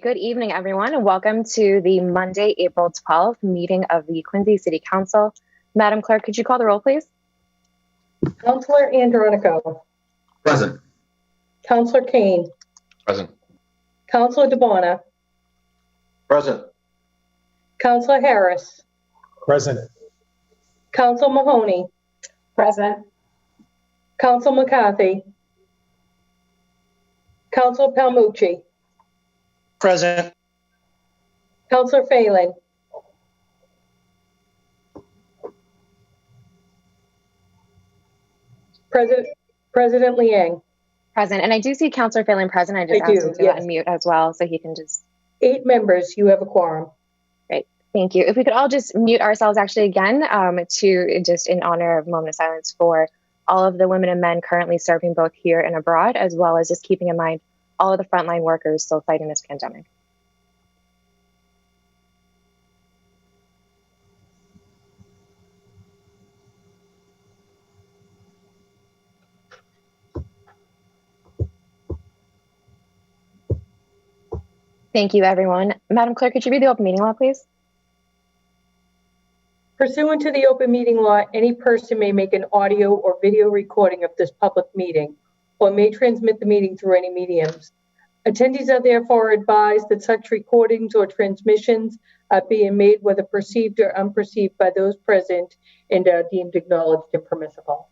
good evening, everyone, and welcome to the Monday, April 12th meeting of the Quincy City Council. Madam Clerk, could you call the roll, please? Councilor Andronico. Present. Councilor Kane. Present. Councilor DeBona. Present. Councilor Harris. Present. Councilor Mahoney. Present. Councilor McCarthy. Councilor Palmucci. Present. Councilor Phelan. President Liang. Present. And I do see Councillor Phelan present. I just asked him to unmute as well, so he can just... 8 members, you have a quorum. Great. Thank you. If we could all just mute ourselves actually again to just in honor of a moment of silence for all of the women and men currently serving both here and abroad, as well as just keeping in mind all of the frontline workers still fighting this pandemic. Thank you, everyone. Madam Clerk, could you read the open meeting law, please? Pursuant to the open meeting law, any person may make an audio or video recording of this public meeting or may transmit the meeting through any mediums. Attendees are therefore advised that such recordings or transmissions are being made whether perceived or unperceived by those present and are deemed acknowledged and permissible.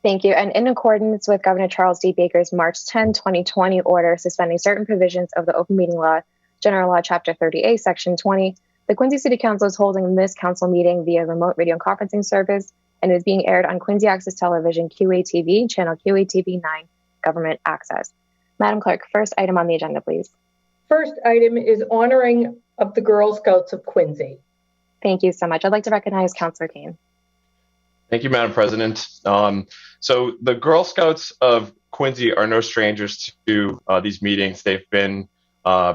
Thank you. And in accordance with Governor Charles D. Baker's March 10, 2020 order suspending certain provisions of the open meeting law, General Law, Chapter 38, Section 20, the Quincy City Council is holding this council meeting via remote radio and conferencing service and is being aired on Quincy Access Television, QATV, channel QATV 9, Government Access. Madam Clerk, first item on the agenda, please. First item is honoring of the Girl Scouts of Quincy. Thank you so much. I'd like to recognize Councillor Kane. Thank you, Madam President. So the Girl Scouts of Quincy are no strangers to these meetings. They've been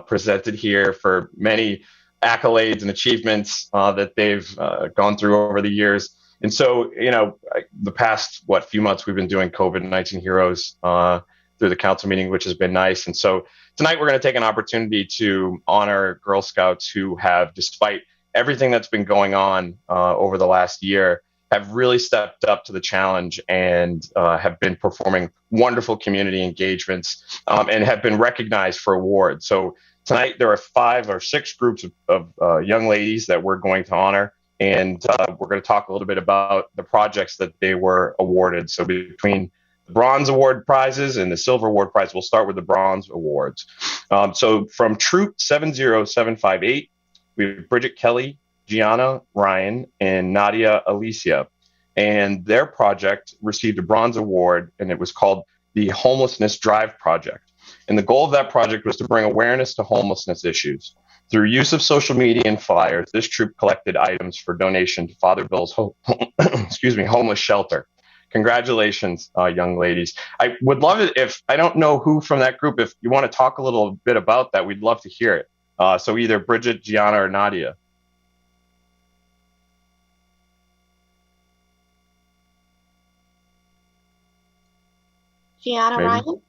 presented here for many accolades and achievements that they've gone through over the years. And so, you know, the past, few months we've been doing COVID-19 Heroes through the council meeting, which has been nice. And so tonight we're going to take an opportunity to honor Girl Scouts who have, despite everything that's been going on over the last year, have really stepped up to the challenge and have been performing wonderful community engagements and have been recognized for awards. So tonight there are 5 or 6 groups of young ladies that we're going to honor, and we're going to talk a little bit about the projects that they were awarded. So between the Bronze Award prizes and the Silver Award prize, we'll start with the Bronze Awards. So from Troop 70758, we have Bridget Kelly, Gianna Ryan, and Nadia Alicia, and their project received a Bronze Award, and it was called the Homelessness Drive Project. And the goal of that project was to bring awareness to homelessness issues. Through use of social media and flyers, this troop collected items for donation to Father Bill's homeless shelter. Congratulations, young ladies. I would love it if, I don't know who from that group, if you want to talk a little bit about that, we'd love to hear it. So either Bridget, Gianna, or Nadia. Gianna Ryan.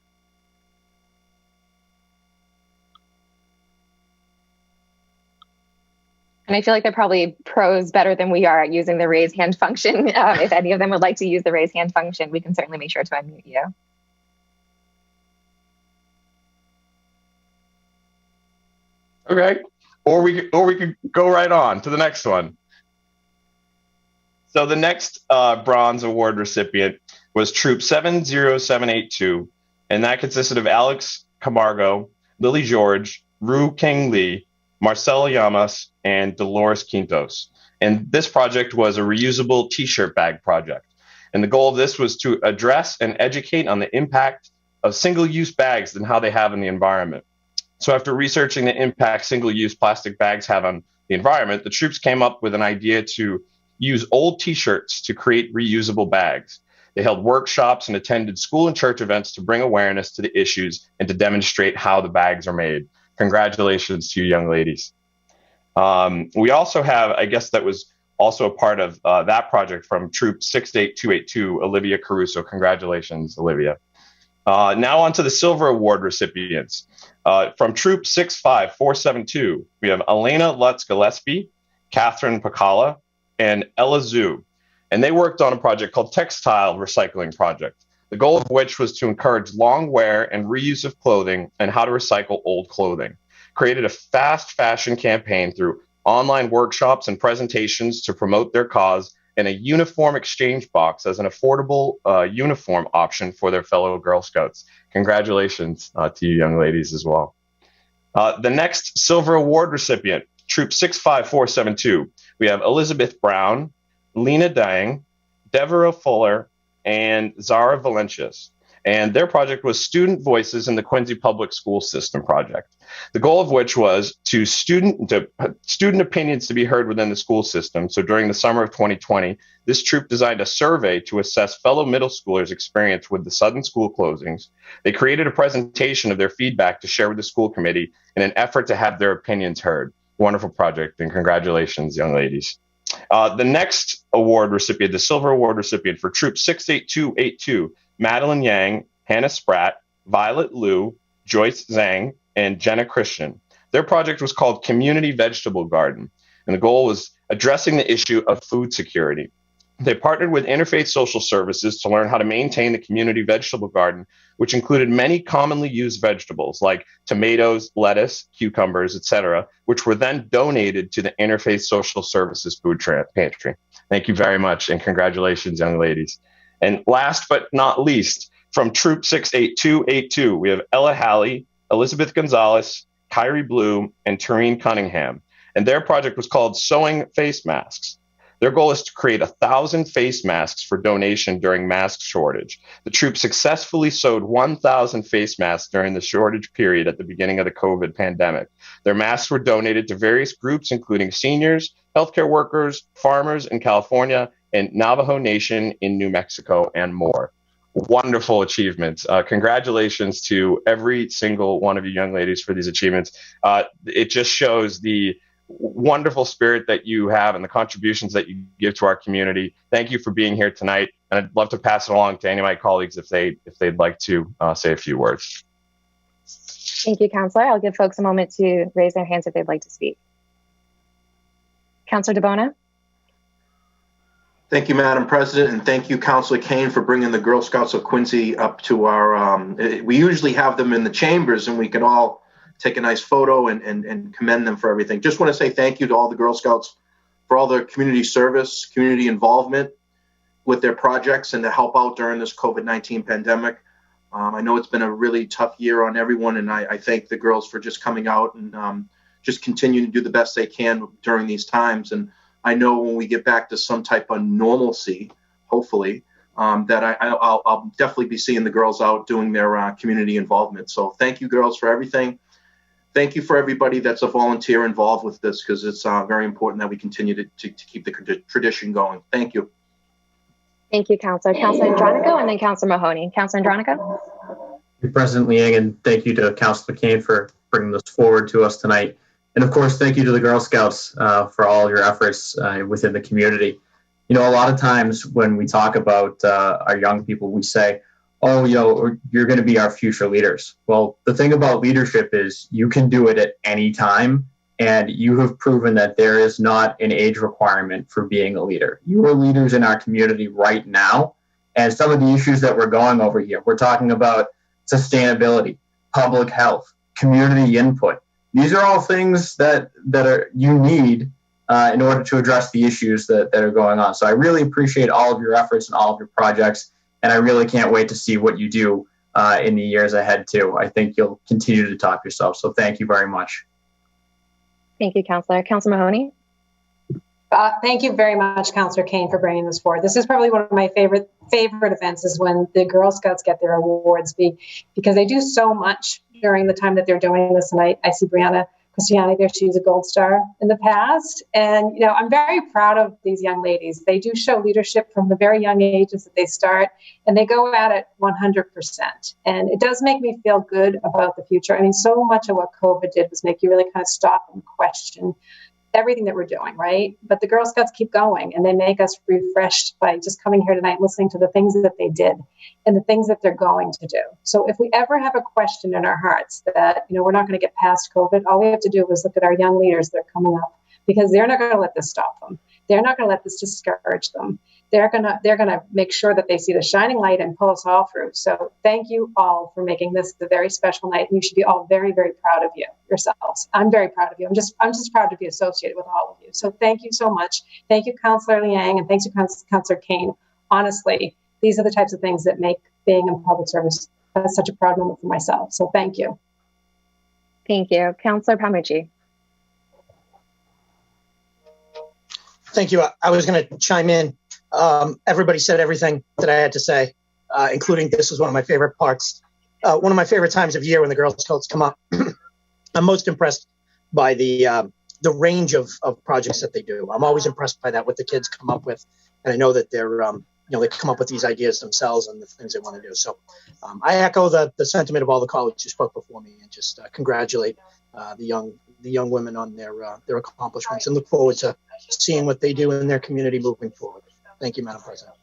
And I feel like they're probably pros better than we are at using the raise hand function. If any of them would like to use the raise hand function, we can certainly make sure to unmute you. Okay, or we could go right on to the next one. So the next Bronze Award recipient was Troop 70782, and that consisted of Alex Camargo, Lily George, Rue King Lee, Marcelo Llamas, and Dolores Quintos. And this project was a reusable t-shirt bag project. And the goal of this was to address and educate on the impact of single-use bags and how they have in the environment. So after researching the impact single-use plastic bags have on the environment, the troops came up with an idea to use old t-shirts to create reusable bags. They held workshops and attended school and church events to bring awareness to the issues and to demonstrate how the bags are made. Congratulations to you young ladies. We also have, I guess that was also a part of that project from Troop 68282, Olivia Caruso. Congratulations, Olivia. Now on to the Silver Award recipients. From Troop 65472, we have Elena Lutz-Gillespie, Catherine Pacala, and Ella Zhu. And they worked on a project called Textile Recycling Project, the goal of which was to encourage long wear and reuse of clothing and how to recycle old clothing. Created a fast fashion campaign through online workshops and presentations to promote their cause, and a uniform exchange box as an affordable uniform option for their fellow Girl Scouts. Congratulations to you young ladies as well. The next Silver Award recipient, Troop 65472, we have Elizabeth Brown, Lena Dang, Deborah Fuller, and Zara Valencias. And their project was Student Voices in the Quincy Public School System project. The goal of which was to student opinions to be heard within the school system. So during the summer of 2020, this troop designed a survey to assess fellow middle schoolers' experience with the sudden school closings. They created a presentation of their feedback to share with the school committee in an effort to have their opinions heard. Wonderful project, and congratulations, young ladies. The next award recipient, the Silver Award recipient for Troop 68282, Madeline Yang, Hannah Spratt, Violet Liu, Joyce Zhang, and Jenna Christian. Their project was called Community Vegetable Garden, and the goal was addressing the issue of food security. They partnered with Interfaith Social Services to learn how to maintain the community vegetable garden, which included many commonly used vegetables like tomatoes, lettuce, cucumbers, etc., which were then donated to the Interfaith Social Services food pantry. Thank you very much, and congratulations, young ladies. And last but not least, from Troop 68282, we have Ella Halley, Elizabeth Gonzalez, Kyrie Bloom, and Tareen Cunningham. And their project was called Sewing Face Masks. Their goal is to create 1,000 face masks for donation during mask shortage. The troop successfully sewed 1,000 face masks during the shortage period at the beginning of the COVID pandemic. Their masks were donated to various groups, including seniors, healthcare workers, farmers in California, and Navajo Nation in New Mexico, and more. Wonderful achievements. Congratulations to every single one of you young ladies for these achievements. It just shows the wonderful spirit that you have and the contributions that you give to our community. Thank you for being here tonight, and I'd love to pass it along to any of my colleagues if they'd like to say a few words. Thank you, Counselor. I'll give folks a moment to raise their hands if they'd like to speak. Counselor DeBona? Thank you, Madam President, and thank you, Councilor Kane, for bringing the Girl Scouts of Quincy up to our, we usually have them in the chambers and we can all take a nice photo and commend them for everything. Just want to say thank you to all the Girl Scouts for all their community service, community involvement with their projects and to help out during this COVID-19 pandemic. I know it's been a really tough year on everyone, and I thank the girls for just coming out and just continuing to do the best they can during these times. And I know when we get back to some type of normalcy, hopefully, that I'll definitely be seeing the girls out doing their community involvement. So thank you, girls, for everything. Thank you for everybody that's a volunteer involved with this, because it's very important that we continue to keep the tradition going. Thank you. Thank you, Counselor. Counselor Andronico, and then Counselor Mahoney. Counselor Andronico? Thank you, President Liang, and thank you to Counselor Kane for bringing this forward to us tonight. And of course, thank you to the Girl Scouts for all your efforts within the community. You know, a lot of times when we talk about our young people, we say, oh, you're going to be our future leaders. Well, the thing about leadership is you can do it at any time, and you have proven that there is not an age requirement for being a leader. You are leaders in our community right now, and some of the issues that we're going over here, we're talking about sustainability, public health, community input. These are all things that you need in order to address the issues that are going on. So I really appreciate all of your efforts and all of your projects, and I really can't wait to see what you do in the years ahead too. I think you'll continue to top yourself. So thank you very much. Thank you, Counselor. Counselor Mahoney? Thank you very much, Counselor Kane, for bringing this forward. This is probably one of my favorite events, is when the Girl Scouts get their awards, because they do so much during the time that they're doing this. And I see Brianna Cristiani there. She's a Gold Star in the past. And, I'm very proud of these young ladies. They do show leadership from the very young ages that they start, and they go at it 100%. And it does make me feel good about the future. I mean, so much of what COVID did was make you really kind of stop and question everything that we're doing, right? But the Girl Scouts keep going, and they make us refreshed by just coming here tonight, listening to the things that they did and the things that they're going to do. So if we ever have a question in our hearts that, we're not going to get past COVID, all we have to do is look at our young leaders that are coming up, because they're not going to let this stop them. They're not going to let this discourage them. They're gonna make sure that they see the shining light and pull us all through. So thank you all for making this a very special night. And you should be all very, very proud of yourselves. I'm very proud of you. I'm just proud to be associated with all of you. So thank you so much. Thank you, Councillor Liang, and thanks to Councillor Kane. Honestly, these are the types of things that make being in public service such a proud moment for myself. So thank you. Thank you. Councillor Palmucci. Thank you. I was going to chime in. Everybody said everything that I had to say, including this is one of my favorite parts. One of my favorite times of year when the Girl Scouts come up. I'm most impressed by the range of projects that they do. I'm always impressed by that, what the kids come up with. And I know that they're, they come up with these ideas themselves and the things they want to do. So I echo the sentiment of all the colleagues who spoke before me, and just congratulate the young women on their accomplishments, and look forward to seeing what they do in their community moving forward. Thank you, Madam President.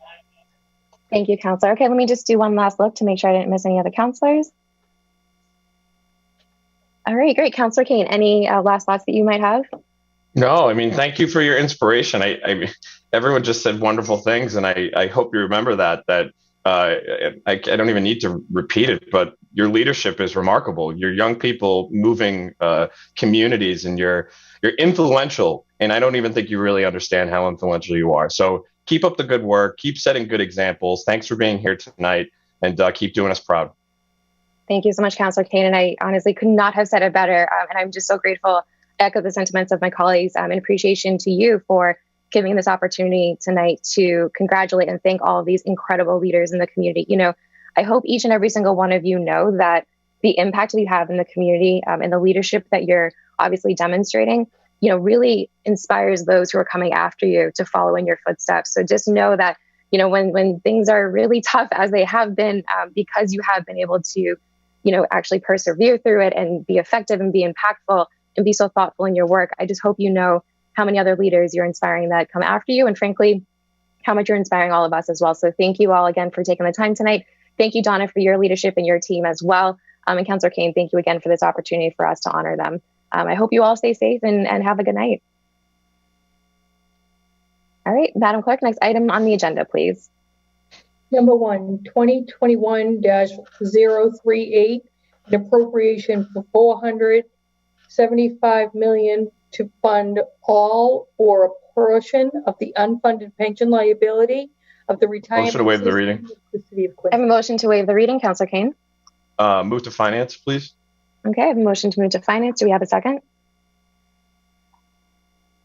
Thank you, Councillor. Okay, let me just do one last look to make sure I didn't miss any other councillors. All right, great. Councillor Kane, any last thoughts that you might have? No, I mean, thank you for your inspiration. I mean, everyone just said wonderful things, and I hope you remember that I don't even need to repeat it, but your leadership is remarkable. You're young people moving communities, and you're influential. And I don't even think you really understand how influential you are. So keep up the good work. Keep setting good examples. Thanks for being here tonight, and keep doing us proud. Thank you so much, Councillor Kane. And I honestly could not have said it better. And I'm just so grateful. I echo the sentiments of my colleagues, and appreciation to you for giving this opportunity tonight to congratulate and thank all of these incredible leaders in the community. I hope each and every single one of you know that the impact that you have in the community and the leadership that you're obviously demonstrating, really inspires those who are coming after you to follow in your footsteps. So just know that, when things are really tough, as they have been, because you have been able to, actually persevere through it and be effective and be impactful and be so thoughtful in your work. I just hope you know how many other leaders you're inspiring that come after you, and frankly, how much you're inspiring all of us as well. So thank you all again for taking the time tonight. Thank you, Donna, for your leadership and your team as well. And Councillor Kane, thank you again for this opportunity for us to honor them. I hope you all stay safe and have a good night. All right, Madam Clerk, next item on the agenda, please. Number 1, 2021-038, an appropriation for $475 million to fund all or a portion of the unfunded pension liability of the retirement. Motion to waive the reading. Of the city of I Quincy. have a motion to waive the reading. Councillor Kane. Move to finance, please. Okay, I have a motion to move to finance. Do we have a second?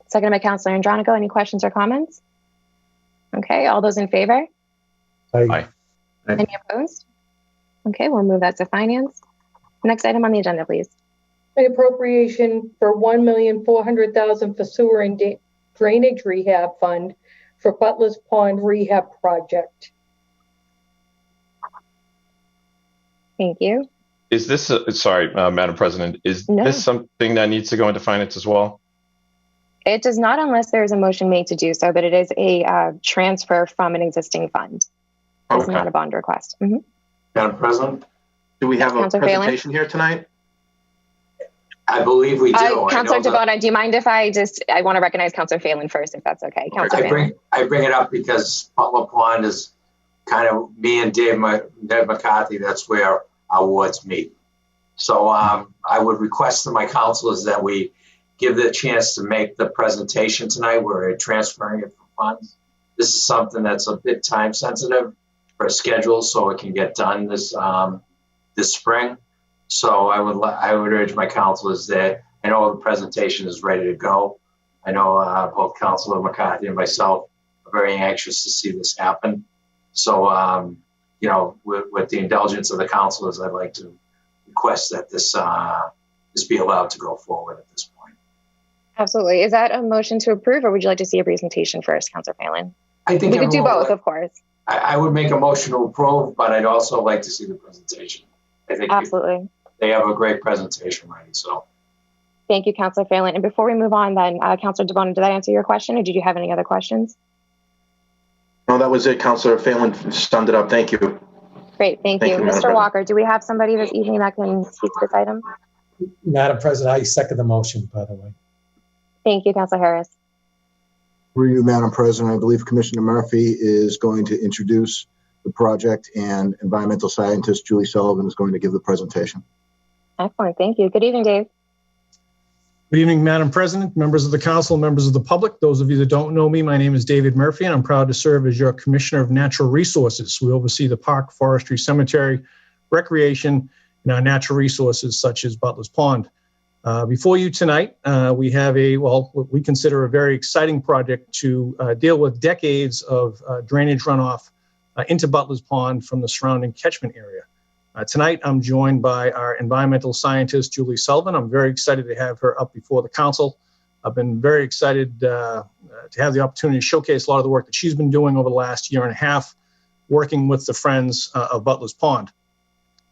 Second by Councillor Andronico. Any questions or comments? Okay, all those in favor? Aye. Any opposed? Okay, we'll move that to finance. Next item on the agenda, please. An appropriation for $1,400,000 for sewer and drainage rehab fund for Butler's Pond rehab project. Thank you. Is this, sorry, Madam President, is this something that needs to go into finance as well? It does not, unless there is a motion made to do so, but it is a transfer from an existing fund. It's Okay. not a bond request. Madam President, Do we have a Councilor Phelan? presentation here tonight? I believe we do. Councillor I know that- Devon, do you mind if I want to recognize Councillor Phelan first, if that's okay? Councillor Phelan. I bring it up because Butler Pond is kind of me and Ned McCarthy. That's where our wards meet. So I would request to my councilors that we give the chance to make the presentation tonight. We're transferring it from funds. This is something that's a bit time sensitive for a schedule, so it can get done this spring. So I would urge my councilors that, I know the presentation is ready to go. I know both Councilor McCarthy and myself are very anxious to see this happen. So, with the indulgence of the councilors, I'd like to request that this be allowed to go forward at this point. Absolutely. Is that a motion to approve, or would you like to see a presentation first, Councillor Phelan? I think We could do both, of course. I would make a motion to approve, but I'd also like to see the presentation. I think Absolutely. they have a great presentation ready. So, Thank you, Councilor Phelan. And before we move on, then, Councilor DeBona, did that answer your question, or did you have any other questions? No, that was it. Councilor Phelan summed it up. Thank you. Great, thank you. Madam Mr. President. Walker, do we have somebody this evening that can speak to this item? Madam President, I second the motion, by the way. Thank you, Councilor Harris. Through you, Madam President, I believe Commissioner Murphy is going to introduce the project, and environmental scientist Julie Sullivan is going to give the presentation. Excellent, thank you. Good evening, Dave. Good evening, Madam President, members of the council, members of the public. Those of you that don't know me, my name is David Murphy, and I'm proud to serve as your Commissioner of Natural Resources. We oversee the park, forestry, cemetery, recreation, and our natural resources such as Butler's Pond. Before you tonight, we have what we consider a very exciting project to deal with decades of drainage runoff into Butler's Pond from the surrounding catchment area. Tonight, I'm joined by our environmental scientist, Julie Sullivan. I'm very excited to have her up before the council. I've been very excited to have the opportunity to showcase a lot of the work that she's been doing over the last year and a half, working with the Friends of Butler's Pond.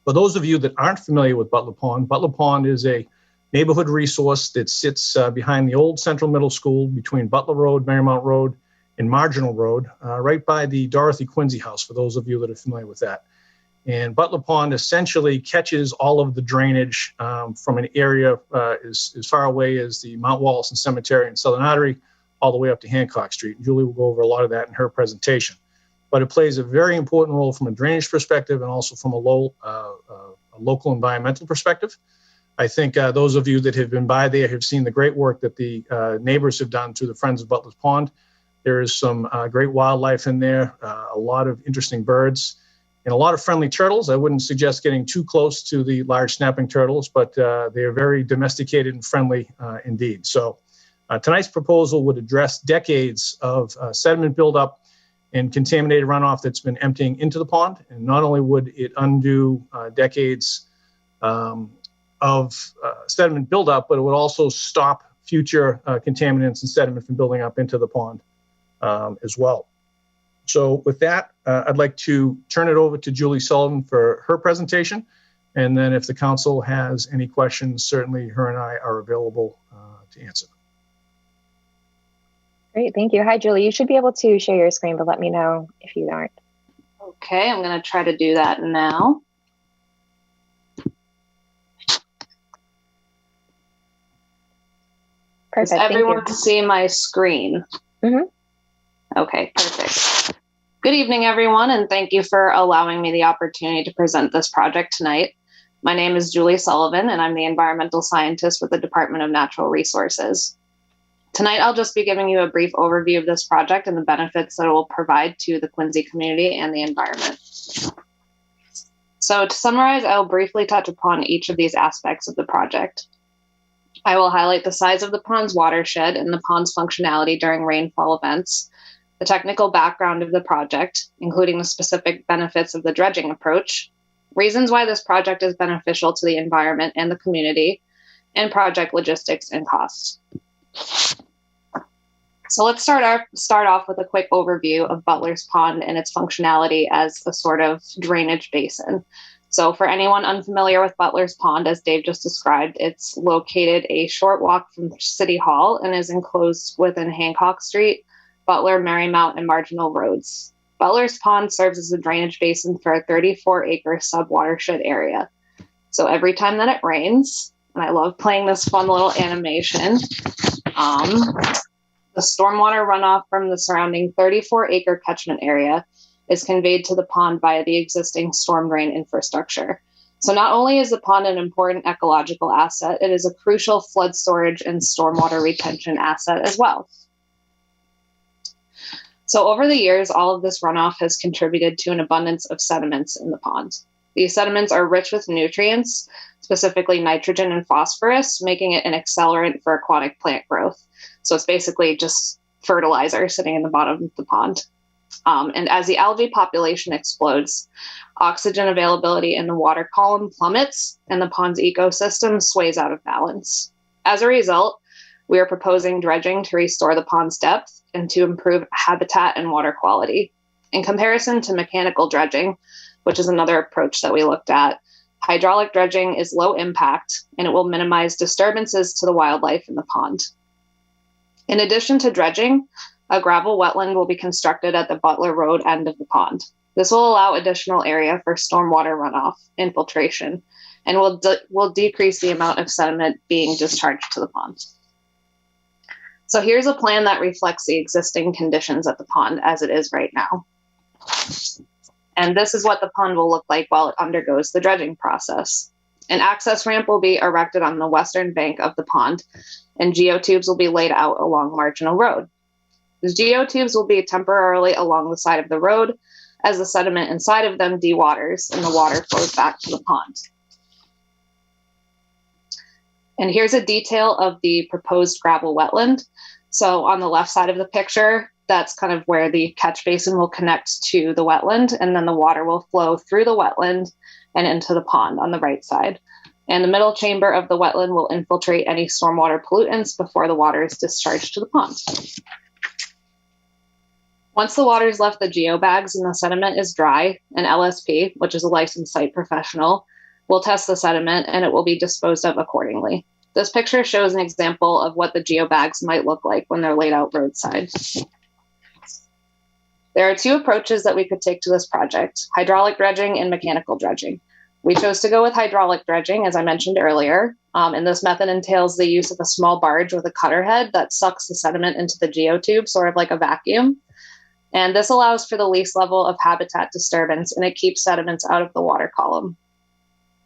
For those of you that aren't familiar with Butler Pond is a neighborhood resource that sits behind the old Central Middle School between Butler Road, Marymount Road, and Marginal Road, right by the Dorothy Quincy House, for those of you that are familiar with that. And Butler Pond essentially catches all of the drainage from an area as far away as the Mount Wallison Cemetery and Southern Artery, all the way up to Hancock Street. And Julie will go over a lot of that in her presentation. But it plays a very important role from a drainage perspective and also from a local environmental perspective. I think those of you that have been by there have seen the great work that the neighbors have done through the Friends of Butler's Pond. There is some great wildlife in there, a lot of interesting birds, and a lot of friendly turtles. I wouldn't suggest getting too close to the large snapping turtles, but they are very domesticated and friendly indeed. So tonight's proposal would address decades of sediment buildup and contaminated runoff that's been emptying into the pond. And not only would it undo decades of sediment buildup, but it would also stop future contaminants and sediment from building up into the pond as well. So with that, I'd like to turn it over to Julie Sullivan for her presentation. And then if the council has any questions, certainly her and I are available to answer them. Great, thank you. Hi, Julie. You should be able to share your screen, but let me know if you aren't. Okay, I'm going to try to do that now. Perfect. Does everyone see my screen? Mm-hmm. Okay, perfect. Good evening, everyone, and thank you for allowing me the opportunity to present this project tonight. My name is Julie Sullivan, and I'm the environmental scientist with the Department of Natural Resources. Tonight, I'll just be giving you a brief overview of this project and the benefits that it will provide to the Quincy community and the environment. So to summarize, I'll briefly touch upon each of these aspects of the project. I will highlight the size of the pond's watershed and the pond's functionality during rainfall events, the technical background of the project, including the specific benefits of the dredging approach, reasons why this project is beneficial to the environment and the community, and project logistics and costs. So let's start off with a quick overview of Butler's Pond and its functionality as a sort of drainage basin. So for anyone unfamiliar with Butler's Pond, as Dave just described, it's located a short walk from City Hall and is enclosed within Hancock Street, Butler, Marymount, and Marginal Roads. Butler's Pond serves as a drainage basin for a 34-acre sub-watershed area. So every time that it rains, and I love playing this fun little animation, the stormwater runoff from the surrounding 34-acre catchment area is conveyed to the pond via the existing storm drain infrastructure. So not only is the pond an important ecological asset, it is a crucial flood storage and stormwater retention asset as well. So over the years, all of this runoff has contributed to an abundance of sediments in the pond. These sediments are rich with nutrients, specifically nitrogen and phosphorus, making it an accelerant for aquatic plant growth. So it's basically just fertilizer sitting in the bottom of the pond. And as the algae population explodes, oxygen availability in the water column plummets and the pond's ecosystem sways out of balance. As a result, we are proposing dredging to restore the pond's depth and to improve habitat and water quality. In comparison to mechanical dredging, which is another approach that we looked at, Hydraulic dredging is low impact, and it will minimize disturbances to the wildlife in the pond. In addition to dredging, a gravel wetland will be constructed at the Butler Road end of the pond. This will allow additional area for stormwater runoff, infiltration, and will decrease the amount of sediment being discharged to the pond. So here's a plan that reflects the existing conditions at the pond as it is right now. And this is what the pond will look like while it undergoes the dredging process. An access ramp will be erected on the western bank of the pond, and geotubes will be laid out along Marginal Road. The geotubes will be temporarily along the side of the road as the sediment inside of them dewaters and the water flows back to the pond. And here's a detail of the proposed gravel wetland. So on the left side of the picture, that's kind of where the catch basin will connect to the wetland, and then the water will flow through the wetland and into the pond on the right side. And the middle chamber of the wetland will infiltrate any stormwater pollutants before the water is discharged to the pond. Once the water's left the geobags and the sediment is dry, an LSP, which is a licensed site professional, will test the sediment and it will be disposed of accordingly. This picture shows an example of what the geobags might look like when they're laid out roadside. There are two approaches that we could take to this project: hydraulic dredging and mechanical dredging. We chose to go with hydraulic dredging, as I mentioned earlier, and this method entails the use of a small barge with a cutter head that sucks the sediment into the geotube, sort of like a vacuum. And this allows for the least level of habitat disturbance, and it keeps sediments out of the water column.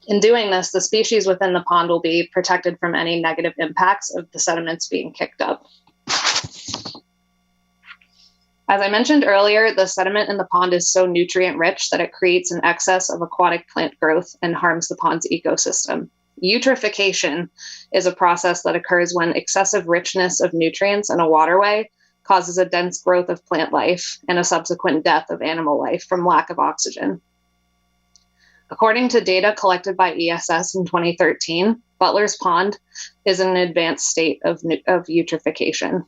In doing this, the species within the pond will be protected from any negative impacts of the sediments being kicked up. As I mentioned earlier, the sediment in the pond is so nutrient rich that it creates an excess of aquatic plant growth and harms the pond's ecosystem. Eutrophication is a process that occurs when excessive richness of nutrients in a waterway causes a dense growth of plant life and a subsequent death of animal life from lack of oxygen. According to data collected by ESS in 2013, Butler's Pond is in an advanced state of eutrophication.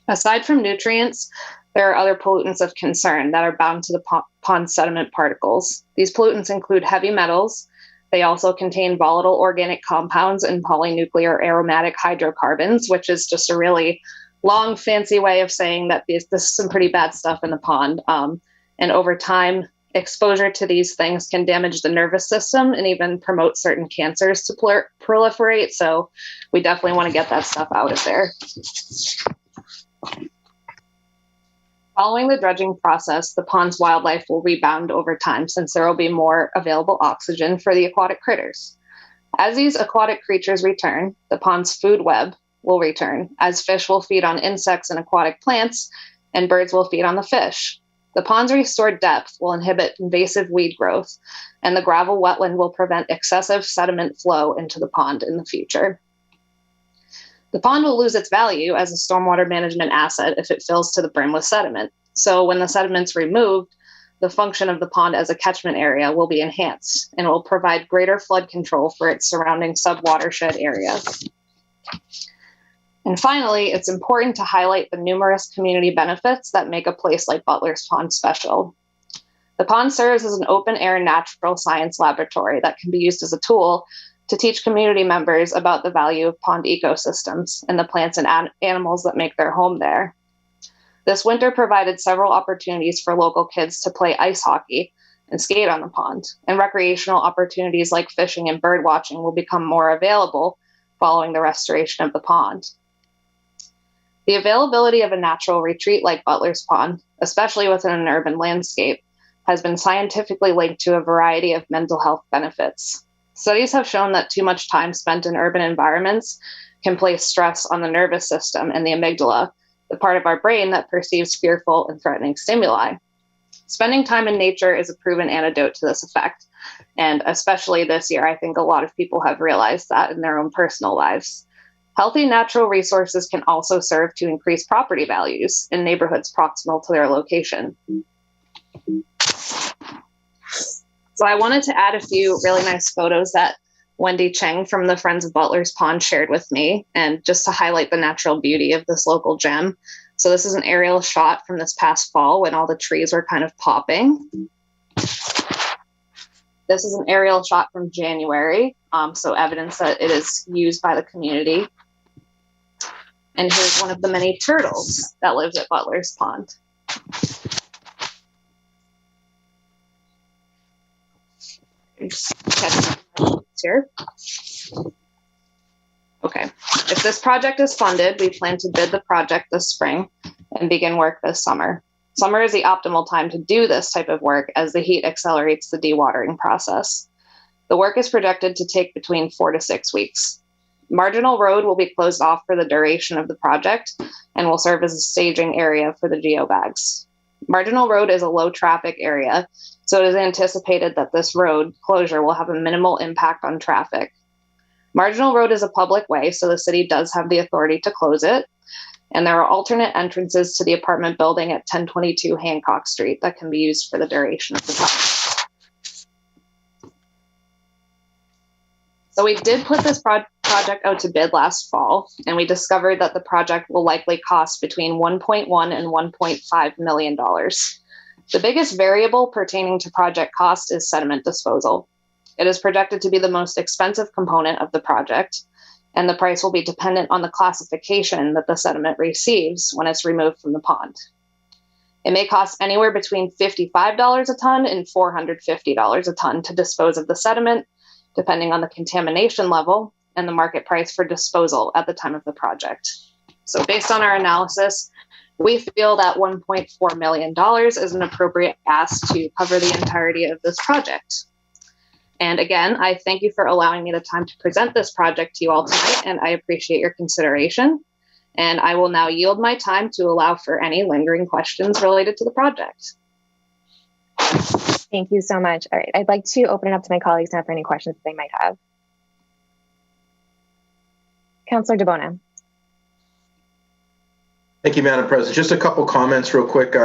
Aside from nutrients, there are other pollutants of concern that are bound to the pond sediment particles. These pollutants include heavy metals. They also contain volatile organic compounds and polynuclear aromatic hydrocarbons, which is just a really long, fancy way of saying that this is some pretty bad stuff in the pond. And over time, exposure to these things can damage the nervous system and even promote certain cancers to proliferate. So we definitely want to get that stuff out of there. Following the dredging process, the pond's wildlife will rebound over time since there will be more available oxygen for the aquatic critters. As these aquatic creatures return, the pond's food web will return, as fish will feed on insects and aquatic plants, and birds will feed on the fish. The pond's restored depth will inhibit invasive weed growth, and the gravel wetland will prevent excessive sediment flow into the pond in the future. The pond will lose its value as a stormwater management asset if it fills to the brim with sediment. So when the sediment's removed, the function of the pond as a catchment area will be enhanced and will provide greater flood control for its surrounding sub-watershed area. And finally, it's important to highlight the numerous community benefits that make a place like Butler's Pond special. The pond serves as an open-air natural science laboratory that can be used as a tool to teach community members about the value of pond ecosystems and the plants and animals that make their home there. This winter provided several opportunities for local kids to play ice hockey and skate on the pond, and recreational opportunities like fishing and bird watching will become more available following the restoration of the pond. The availability of a natural retreat like Butler's Pond, especially within an urban landscape, has been scientifically linked to a variety of mental health benefits. Studies have shown that too much time spent in urban environments can place stress on the nervous system and the amygdala, the part of our brain that perceives fearful and threatening stimuli. Spending time in nature is a proven antidote to this effect, and especially this year, I think a lot of people have realized that in their own personal lives. Healthy natural resources can also serve to increase property values in neighborhoods proximal to their location. So I wanted to add a few really nice photos that Wendy Cheng from the Friends of Butler's Pond shared with me, and just to highlight the natural beauty of this local gem. So this is an aerial shot from this past fall when all the trees were kind of popping. This is an aerial shot from January, so evidence that it is used by the community. And here's one of the many turtles that lives at Butler's Pond. Here. Okay, if this project is funded, we plan to bid the project this spring and begin work this summer. Summer is the optimal time to do this type of work as the heat accelerates the dewatering process. The work is projected to take between 4 to 6 weeks. Marginal Road will be closed off for the duration of the project and will serve as a staging area for the geobags. Marginal Road is a low traffic area, so it is anticipated that this road closure will have a minimal impact on traffic. Marginal Road is a public way, so the city does have the authority to close it. And there are alternate entrances to the apartment building at 1022 Hancock Street that can be used for the duration of the project. So we did put this project out to bid last fall, and we discovered that the project will likely cost between $1.1 and $1.5 million. The biggest variable pertaining to project cost is sediment disposal. It is projected to be the most expensive component of the project, and the price will be dependent on the classification that the sediment receives when it's removed from the pond. It may cost anywhere between $55 a ton and $450 a ton to dispose of the sediment, depending on the contamination level and the market price for disposal at the time of the project. So based on our analysis, we feel that $1.4 million is an appropriate ask to cover the entirety of this project. And again, I thank you for allowing me the time to present this project to you all tonight, and I appreciate your consideration. And I will now yield my time to allow for any lingering questions related to the project. Thank you so much. All right, I'd like to open it up to my colleagues now for any questions that they might have. Councillor DeBona. Thank you, Madam President. Just a couple comments real quick.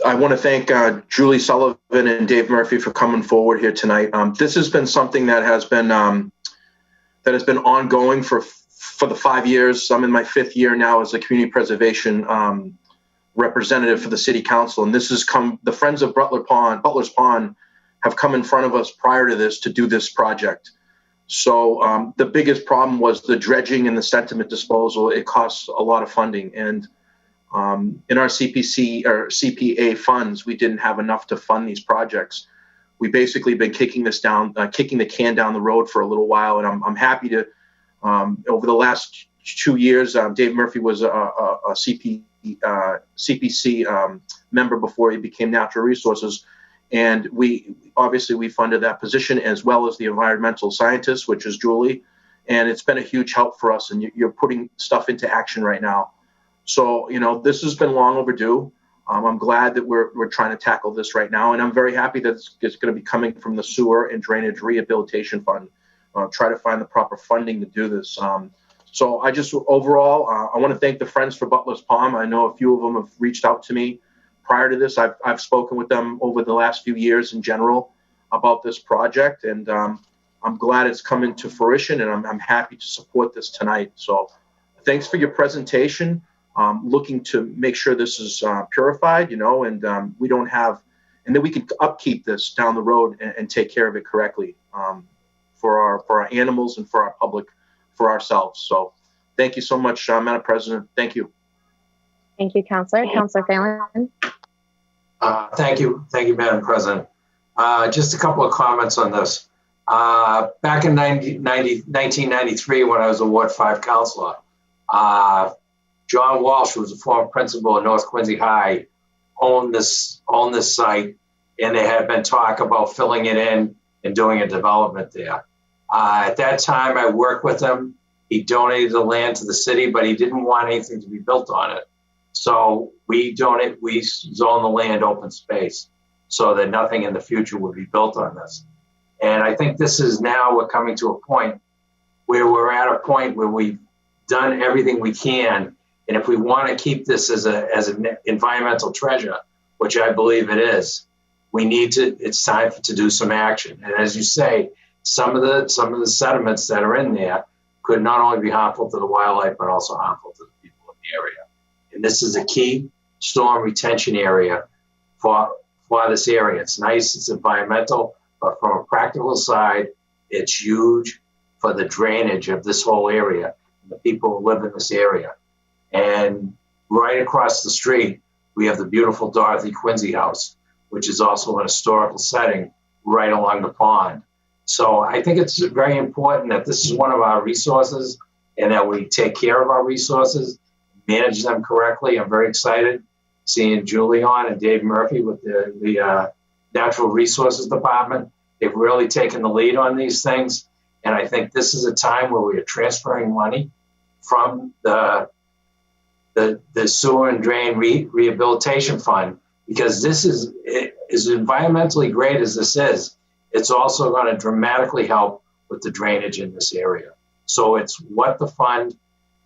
I want to thank Julie Sullivan and Dave Murphy for coming forward here tonight. This has been something that has been ongoing for the 5 years. I'm in my 5th year now as a community preservation representative for the City Council, and this has come. The Friends of Butler's Pond have come in front of us prior to this to do this project. So the biggest problem was the dredging and the sediment disposal. It costs a lot of funding, and in our CPC or CPA funds, we didn't have enough to fund these projects. We basically been kicking the can down the road for a little while, and I'm happy to. Over the last 2 years, Dave Murphy was a CPC member before he became Natural Resources, and we funded that position as well as the environmental scientist, which is Julie, and it's been a huge help for us. And you're putting stuff into action right now. So, this has been long overdue. I'm glad that we're trying to tackle this right now, and I'm very happy that it's going to be coming from the Sewer and Drainage Rehabilitation Fund. Try to find the proper funding to do this. So I just overall, I want to thank the Friends for Butler's Pond. I know a few of them have reached out to me prior to this. I've spoken with them over the last few years in general about this project, and I'm glad it's coming to fruition, and I'm happy to support this tonight. So thanks for your presentation. Looking to make sure this is purified, and we don't have, and then we can upkeep this down the road and take care of it correctly for our animals and for our public, for ourselves. So thank you so much, Madam President. Thank you. Thank you, Councillor. Councillor Phelan. Thank you, Madam President. Just a couple of comments on this. Back in 1993, when I was a Ward 5 councillor, John Walsh, who was a former principal at North Quincy High, owned this site, and there had been talk about filling it in and doing a development there. At that time, I worked with him. He donated the land to the city, but he didn't want anything to be built on it. So we zone the land open space so that nothing in the future would be built on this. And I think we're coming to a point where we're at a point where we've done everything we can. And if we want to keep this as an environmental treasure, which I believe it is, it's time to do some action. And as you say, some of the sediments that are in there could not only be harmful to the wildlife, but also harmful to the people in the area. And this is a key storm retention area for for this area. It's nice, it's environmental, but from a practical side, it's huge for the drainage of this whole area, the people who live in this area. And right across the street, we have the beautiful Dorothy Quincy House, which is also an historical setting right along the pond. So I think it's very important that this is one of our resources and that we take care of our resources, manage them correctly. I'm very excited seeing Julie on and Dave Murphy with the Natural Resources Department. They've really taken the lead on these things. And I think this is a time where we are transferring money from the sewer and drain rehabilitation fund, because this is, as environmentally great as this is, it's also going to dramatically help with the drainage in this area. So it's what the fund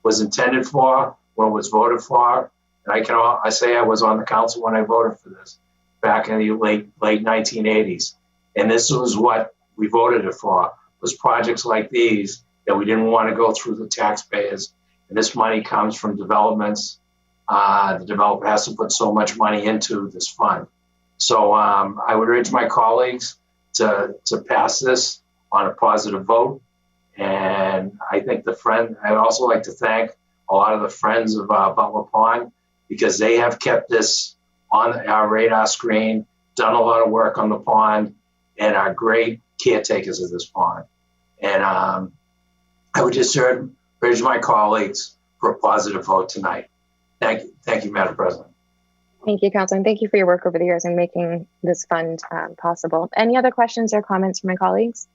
was intended for, what it was voted for. And I say I was on the council when I voted for this back in the late 1980s. And this was what we voted it for, was projects like these that we didn't want to go through the taxpayers. And this money comes from developments. The developer has to put so much money into this fund. So I would urge my colleagues to pass this on a positive vote. And I think I'd also like to thank a lot of the friends of Butler Pond, because they have kept this on our radar screen, done a lot of work on the pond, and are great caretakers of this pond. And I would just urge my colleagues for a positive vote tonight. Thank you, Madam President. Thank you, Councilor, and thank you for your work over the years in making this fund possible. Any other questions or comments from my colleagues?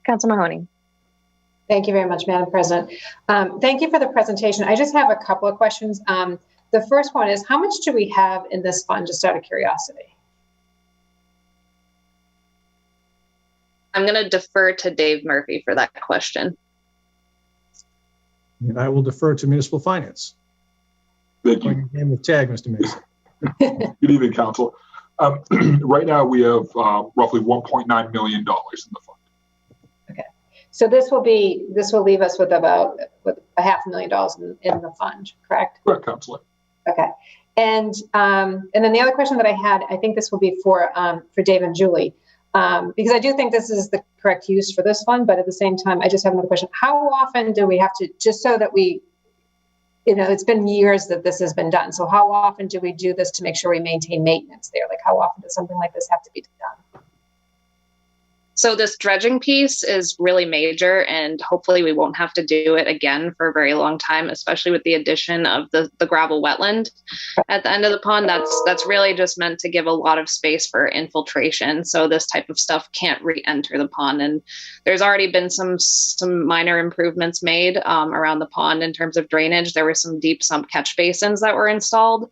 Councilor Mahoney. Thank you very much, Madam President. Thank you for the presentation. I just have a couple of questions. The first one is, how much do we have in this fund, just out of curiosity? I'm going to defer to Dave Murphy for that question. And I will defer to Municipal Finance. Thank you. Game of tag, Mr. Mason. Good evening, Council. Right now, we have roughly $1.9 million in the fund. Okay, so this will leave us with about $500,000 in the fund, correct? Correct, Councilor. Okay, and then the other question that I had, I think this will be for Dave and Julie, because I do think this is the correct use for this fund, but at the same time, I just have another question. How often do we have to, just so that we, it's been years that this has been done. So how often do we do this to make sure we maintain maintenance there? Like, how often does something like this have to be done? So this dredging piece is really major, and hopefully we won't have to do it again for a very long time, especially with the addition of the gravel wetland at the end of the pond. That's really just meant to give a lot of space for infiltration, so this type of stuff can't re-enter the pond. And there's already been some minor improvements made around the pond in terms of drainage. There were some deep sump catch basins that were installed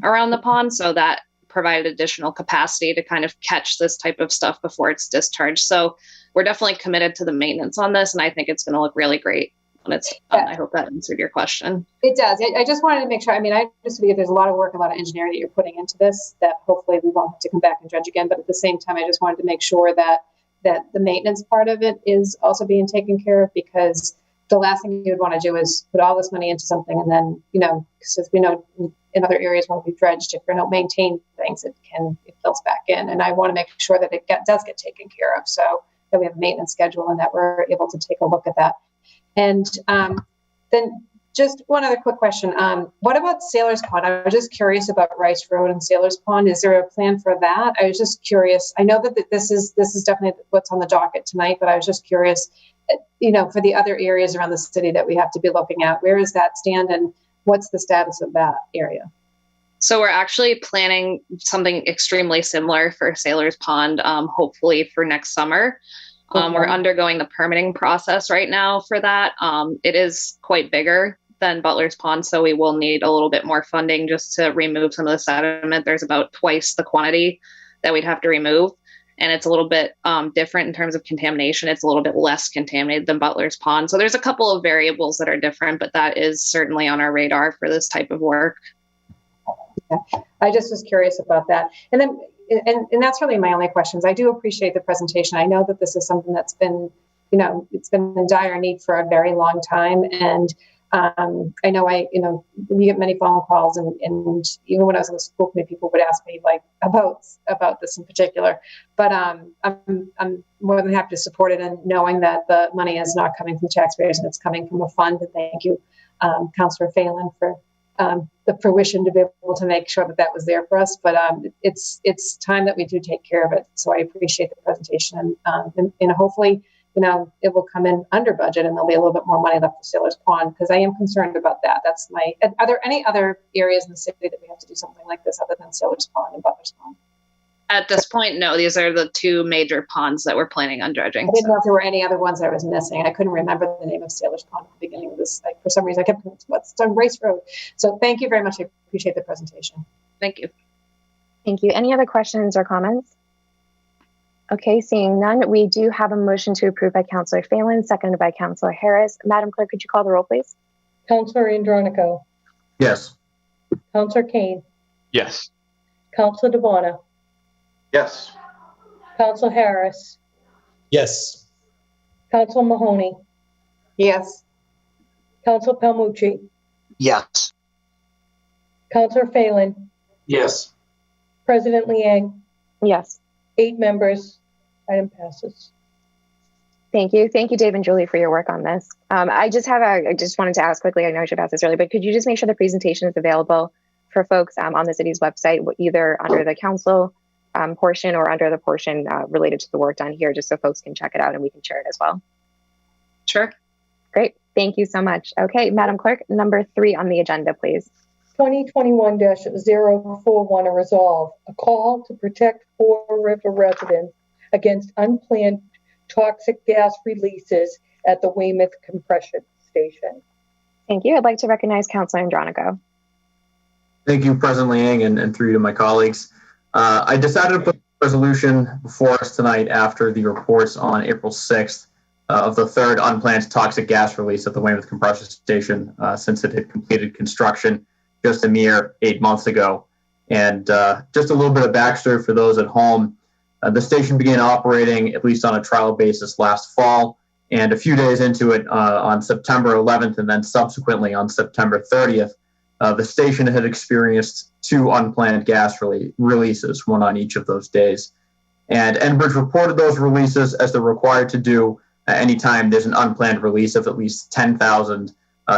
around the pond, so that provided additional capacity to kind of catch this type of stuff before it's discharged. So we're definitely committed to the maintenance on this, and I think it's going to look really great when it's done. I hope that answered your question. It does. I just wanted to make sure. I mean, I just figured there's a lot of work, a lot of engineering that you're putting into this that hopefully we won't have to come back and dredge again. But at the same time, I just wanted to make sure that the maintenance part of it is also being taken care of, because the last thing you would want to do is put all this money into something and then, because as we know in other areas when we dredged, if we don't maintain things, it fills back in. And I want to make sure that it does get taken care of, so that we have a maintenance schedule and that we're able to take a look at that. And then just one other quick question. What about Sailor's Pond? I was just curious about Rice Road and Sailor's Pond. Is there a plan for that? I was just curious. I know that this is definitely what's on the docket tonight, but I was just curious, for the other areas around the city that we have to be looking at, where does that stand and what's the status of that area? So we're actually planning something extremely similar for Sailor's Pond, hopefully for next summer. We're undergoing the permitting process right now for that. It is quite bigger than Butler's Pond, so we will need a little bit more funding just to remove some of the sediment. There's about twice the quantity that we'd have to remove, and it's a little bit different in terms of contamination. It's a little bit less contaminated than Butler's Pond. So there's a couple of variables that are different, but that is certainly on our radar for this type of work. Okay. I just was curious about that. And then, and that's really my only questions. I do appreciate the presentation. I know that this is something that's been, it's been in dire need for a very long time. And I know we get many phone calls, and even when I was in the school committee, people would ask me like about this in particular. But I'm more than happy to support it, and knowing that the money is not coming from taxpayers and it's coming from a fund. And thank you, Councillor Phelan, for the fruition to be able to make sure that was there for us. But it's time that we do take care of it. So I appreciate the presentation, and hopefully, it will come in under budget and there'll be a little bit more money left for Sailor's Pond, because I am concerned about that. Are there any other areas in the city that we have to do something like this other than Sailor's Pond and Butler's Pond? At this point, no. These are the two major ponds that we're planning on dredging. I didn't know if there were any other ones I was missing. I couldn't remember the name of Sailor's Pond at the beginning of this. For some reason, I kept thinking, what's on Race Road? So thank you very much. I appreciate the presentation. Thank you. Thank you. Any other questions or comments? Okay, seeing none, we do have a motion to approve by Councillor Phelan, seconded by Councillor Harris. Madam Clerk, could you call the roll, please? Councillor Andronico, Yes. Councillor Kane, Yes. Councillor DeBona, Yes. Councillor Harris, Yes. Councillor Mahoney, Yes. Councillor Palmucci, Yes. Councillor Phelan, Yes. President Liang, Yes. 8 members. Item passes. Thank you. Thank you, Dave and Julie, for your work on this. I just wanted to ask quickly, I know I should have asked this earlier, but could you just make sure the presentation is available for folks on the city's website, either under the council portion or under the portion related to the work done here, just so folks can check it out and we can share it as well? Sure. Great. Thank you so much. Okay, Madam Clerk, number 3 on the agenda, please. 2021-041, a resolve, a call to protect Fall River residents against unplanned toxic gas releases at the Weymouth Compression Station. Thank you. I'd like to recognize Councillor Andronico. Thank you, President Liang, and through you to my colleagues. I decided to put the resolution before us tonight after the reports on April 6th of the third unplanned toxic gas release at the Weymouth Compression Station since it had completed construction just a mere 8 months ago. And just a little bit of backstory for those at home. The station began operating, at least on a trial basis, last fall. And a few days into it, on September 11th and then subsequently on September 30th, the station had experienced 2 unplanned gas releases, one on each of those days. And Enbridge reported those releases as they're required to do anytime there's an unplanned release of at least 10,000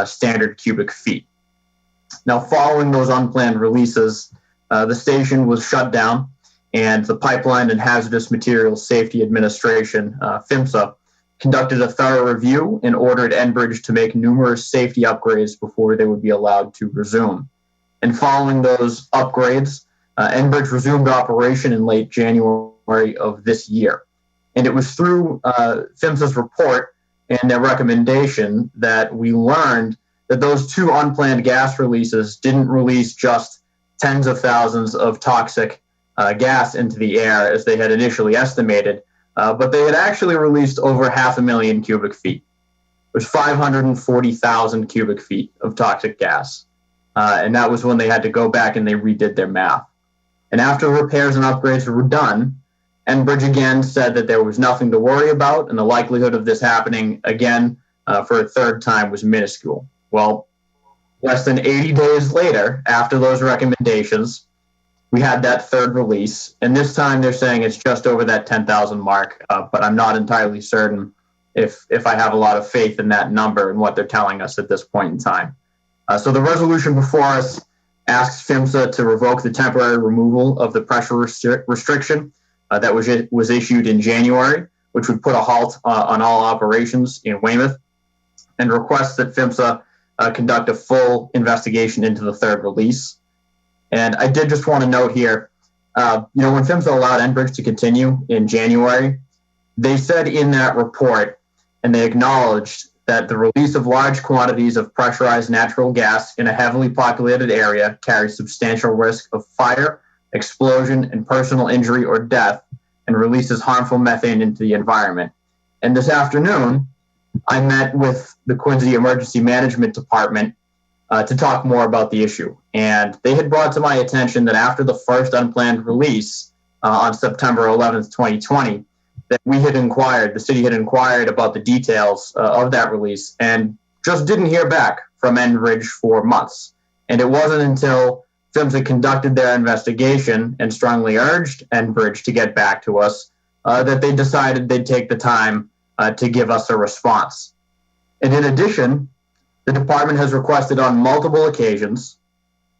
standard cubic feet. Now, following those unplanned releases, the station was shut down, and the Pipeline and Hazardous Materials Safety Administration, PHMSA, conducted a thorough review and ordered Enbridge to make numerous safety upgrades before they would be allowed to resume. And following those upgrades, Enbridge resumed operation in late January of this year. And it was through PHMSA's report and their recommendation that we learned that those 2 unplanned gas releases didn't release just tens of thousands of toxic gas into the air as they had initially estimated, but they had actually released over 500,000 cubic feet. It was 540,000 cubic feet of toxic gas. And that was when they had to go back and they redid their math. And after repairs and upgrades were done, Enbridge again said that there was nothing to worry about, and the likelihood of this happening again for a third time was minuscule. Well, less than 80 days later, after those recommendations, we had that third release, and this time they're saying it's just over that 10,000 mark, but I'm not entirely certain if I have a lot of faith in that number and what they're telling us at this point in time. So the resolution before us asks PHMSA to revoke the temporary removal of the pressure restriction that was issued in January, which would put a halt on all operations in Weymouth, and requests that PHMSA conduct a full investigation into the third release. And I did just want to note here, when PHMSA allowed Enbridge to continue in January, they said in that report, and they acknowledged that the release of large quantities of pressurized natural gas in a heavily populated area carries substantial risk of fire, explosion, and personal injury or death, and releases harmful methane into the environment. And this afternoon, I met with the Quincy Emergency Management Department to talk more about the issue. And they had brought to my attention that after the first unplanned release on September 11th, 2020, that the city had inquired about the details of that release and just didn't hear back from Enbridge for months. And it wasn't until PHMSA conducted their investigation and strongly urged Enbridge to get back to us that they decided they'd take the time to give us a response. And in addition, the department has requested on multiple occasions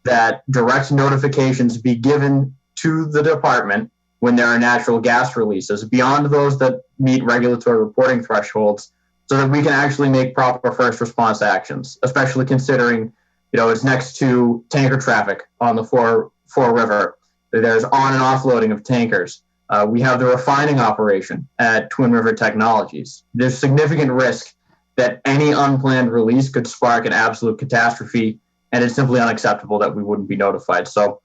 that direct notifications be given to the department when there are natural gas releases beyond those that meet regulatory reporting thresholds, so that we can actually make proper first response actions, especially considering, it's next to tanker traffic on the Fore River. There's on and offloading of tankers. We have the refining operation at Twin River Technologies. There's significant risk that any unplanned release could spark an absolute catastrophe, and it's simply unacceptable that we wouldn't be notified. So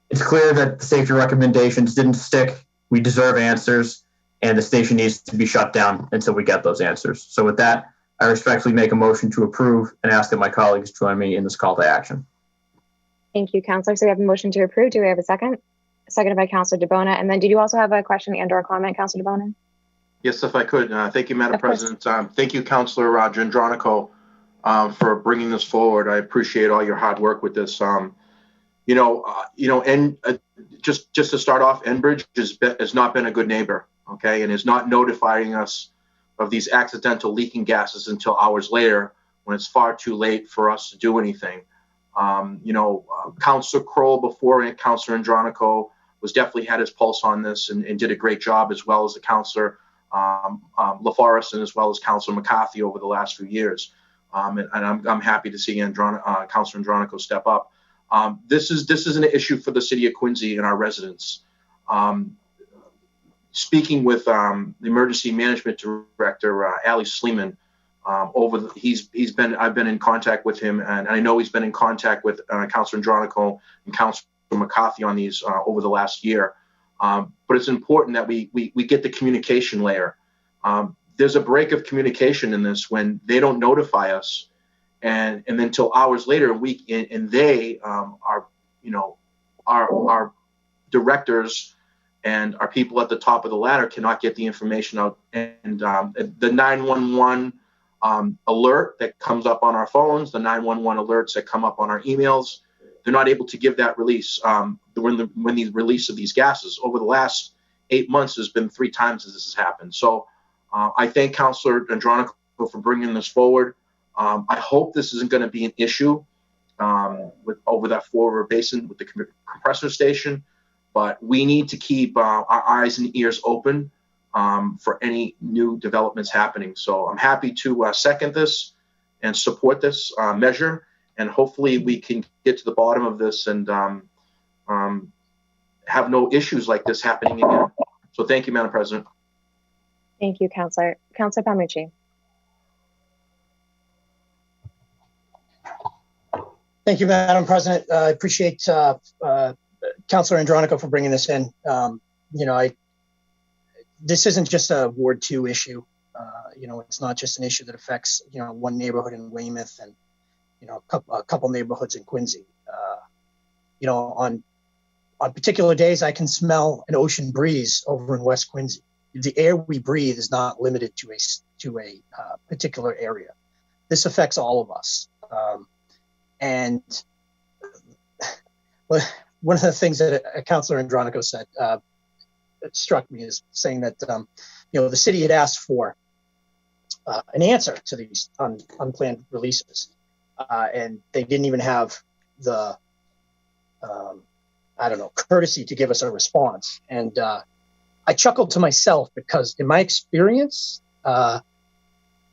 it's clear that the safety recommendations didn't stick. We deserve answers, and the station needs to be shut down until we get those answers. So with that, I respectfully make a motion to approve and ask that my colleagues join me in this call to action. Thank you, Councillor. So we have a motion to approve. Do we have a second? Seconded by Councillor DeBona. And then did you also have a question and/or comment, Councillor DeBona? Yes, if I could. Thank you, Madam President. Thank you, Councillor Andronico, for bringing this forward. I appreciate all your hard work with this. And just to start off, Enbridge has not been a good neighbor, okay, and is not notifying us of these accidental leaking gases until hours later, when it's far too late for us to do anything. Councillor Kroll before Councillor Andronico was definitely had his pulse on this and did a great job, as well as the Councillor LaForest and as well as Councillor McCarthy over the last few years. And I'm happy to see Councillor Andronico step up. This is an issue for the city of Quincy and our residents. Speaking with the emergency management director, Ali Sleeman, I've been in contact with him, and I know he's been in contact with Councillor Andronico and Councillor McCarthy on these over the last year. But it's important that we get the communication layer. There's a break of communication in this when they don't notify us, and then until hours later, and they our directors and our people at the top of the ladder cannot get the information out. And the 911 alert that comes up on our phones, the 911 alerts that come up on our emails, they're not able to give that release when the release of these gases. Over the last 8 months, there's been 3 times that this has happened. So I thank Councillor Andronico for bringing this forward. I hope this isn't going to be an issue over that Fore River Basin with the compressor station, but we need to keep our eyes and ears open for any new developments happening. So I'm happy to second this and support this measure, and hopefully we can get to the bottom of this and have no issues like this happening again. So thank you, Madam President. Thank you, Councillor. Councillor Palmucci. Thank you, Madam President. I appreciate Councillor Andronico for bringing this in. This isn't just a Ward 2 issue. It's not just an issue that affects, one neighborhood in Weymouth and, a couple neighborhoods in Quincy. On particular days, I can smell an ocean breeze over in West Quincy. The air we breathe is not limited to a particular area. This affects all of us. And one of the things that Councillor Andronico said that struck me is saying that the city had asked for an answer to these unplanned releases, and they didn't even have the courtesy to give us a response. And I chuckled to myself because, in my experience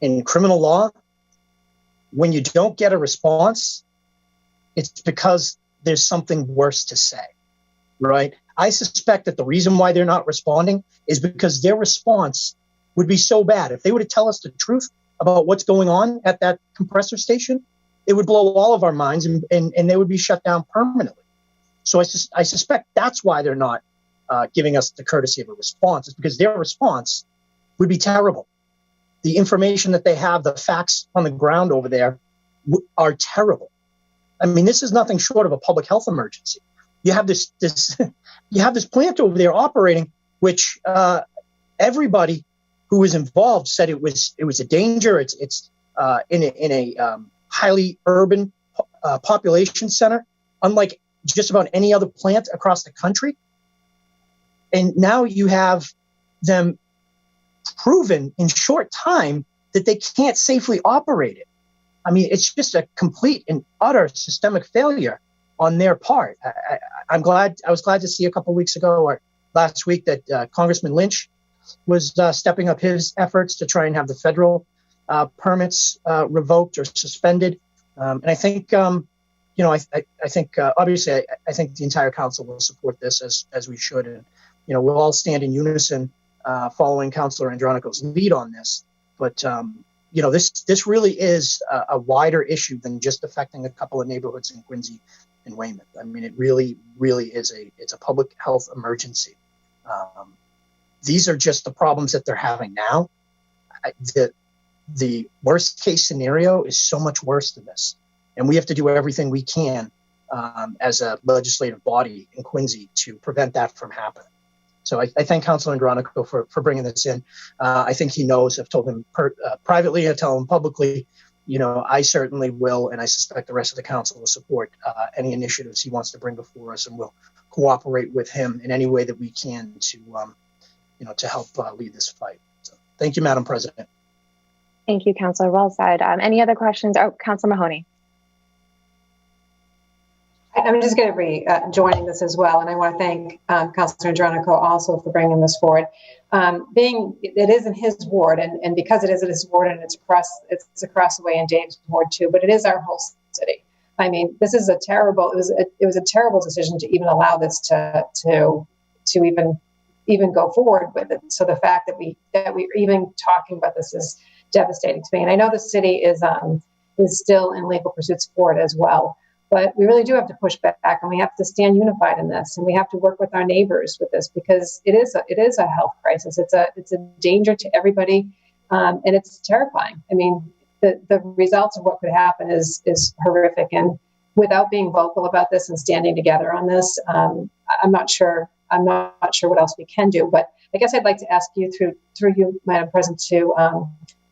in criminal law, when you don't get a response, it's because there's something worse to say, right? I suspect that the reason why they're not responding is because their response would be so bad. If they were to tell us the truth about what's going on at that compressor station, it would blow all of our minds and they would be shut down permanently. So I suspect that's why they're not giving us the courtesy of a response, is because their response would be terrible. The information that they have, the facts on the ground over there are terrible. I mean, this is nothing short of a public health emergency. You have this you have this plant over there operating, which everybody who was involved said it was a danger. It's in a highly urban population center, unlike just about any other plant across the country. And now you have them proven in short time that they can't safely operate it. I mean, it's just a complete and utter systemic failure on their part. I was glad to see a couple weeks ago or last week that Congressman Lynch was stepping up his efforts to try and have the federal permits revoked or suspended. And I think, I think obviously I think the entire council will support this as we should. And, we'll all stand in unison following Councilor Andronico's lead on this. But, this really is a wider issue than just affecting a couple of neighborhoods in Quincy and Weymouth. I mean, it really, really is it's a public health emergency. These are just the problems that they're having now. The worst case scenario is so much worse than this. And we have to do everything we can as a legislative body in Quincy to prevent that from happening. So I thank Councilor Andronico for bringing this in. I think he knows. I've told him privately, I tell him publicly, I certainly will, and I suspect the rest of the council will support any initiatives he wants to bring before us, and we'll cooperate with him in any way that we can to help lead this fight. So thank you, Madam President. Thank you, Councilor. Well said. Any other questions? Oh, Councilor Mahoney. I'm just going to be joining this as well, and I want to thank Councilor Andronico also for bringing this forward. Being it is in his ward, and because it is in his ward, and it's across the way in Dave's ward too, but it is our whole city. I mean, this is it was a terrible decision to even allow this to even go forward with it. So the fact that we're even talking about this is devastating to me. And I know the city is still in legal pursuits for it as well. But we really do have to push back, and we have to stand unified in this, and we have to work with our neighbors with this, because it is a health crisis. It's a danger to everybody, and it's terrifying. I mean, the results of what could happen is horrific, and without being vocal about this and standing together on this, I'm not sure what else we can do. But I guess I'd like to ask you through you, Madam President,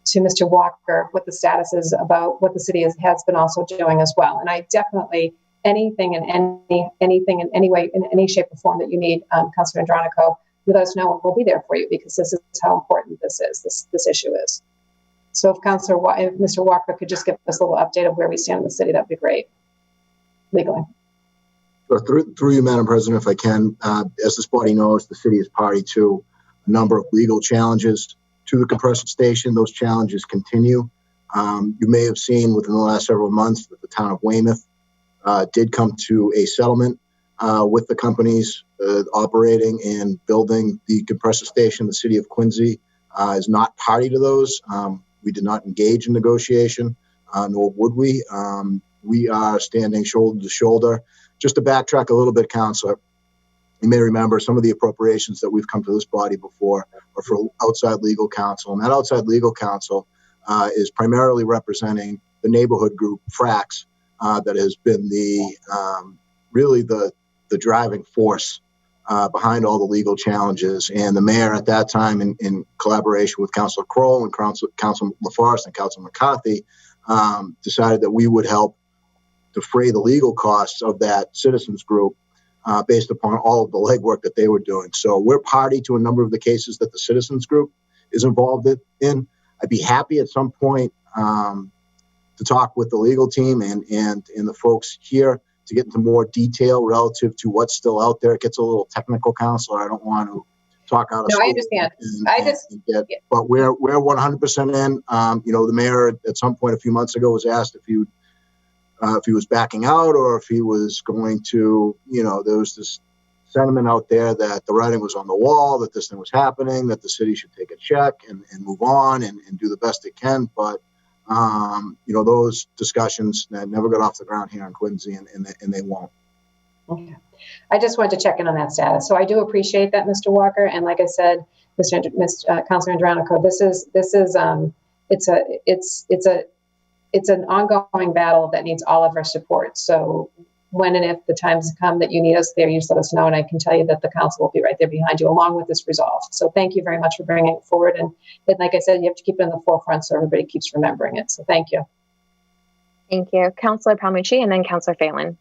to Mr. Walker, what the status is about what the city has been also doing as well. And I definitely, anything in any way, in any shape or form that you need, Councilor Andronico, let us know, and we'll be there for you, because this is how important this issue is. So if Mr. Walker could just give us a little update of where we stand in the city, that'd be great, legally. Through you, Madam President, if I can, as this body knows, the city is party to a number of legal challenges to the compressor station. Those challenges continue. You may have seen within the last several months that the town of Weymouth did come to a settlement with the companies operating and building the compressor station. The city of Quincy is not party to those. We did not engage in negotiation, nor would we. We are standing shoulder to shoulder. Just to backtrack a little bit, Councilor, you may remember some of the appropriations that we've come to this body before are for outside legal counsel. And that outside legal counsel is primarily representing the neighborhood group, FRAX, that has been really the driving force behind all the legal challenges. And the mayor at that time, in collaboration with Councilor Kroll and Councilor LaForest and Councilor McCarthy, decided that we would help defray the legal costs of that citizens group based upon all of the legwork that they were doing. So we're party to a number of the cases that the citizens group is involved in. I'd be happy at some point to talk with the legal team and the folks here to get into more detail relative to what's still out there. It gets a little technical, Councilor. I don't want to talk out of school. No, I understand. But we're 100% in. The mayor at some point a few months ago was asked if he was backing out or if he was going to, there was this sentiment out there that the writing was on the wall, that this thing was happening, that the city should take a check and move on and do the best it can. But, those discussions never got off the ground here in Quincy, and they won't. Okay. I just wanted to check in on that status. So I do appreciate that, Mr. Walker. And like I said, Councilor Andronico, it's an ongoing battle that needs all of our support. So when and if the times come that you need us there, you just let us know, and I can tell you that the council will be right there behind you along with this resolve. So thank you very much for bringing it forward. And like I said, you have to keep it in the forefront so everybody keeps remembering it. So thank you. Thank you. Councillor Palmucci and then Councillor Phelan.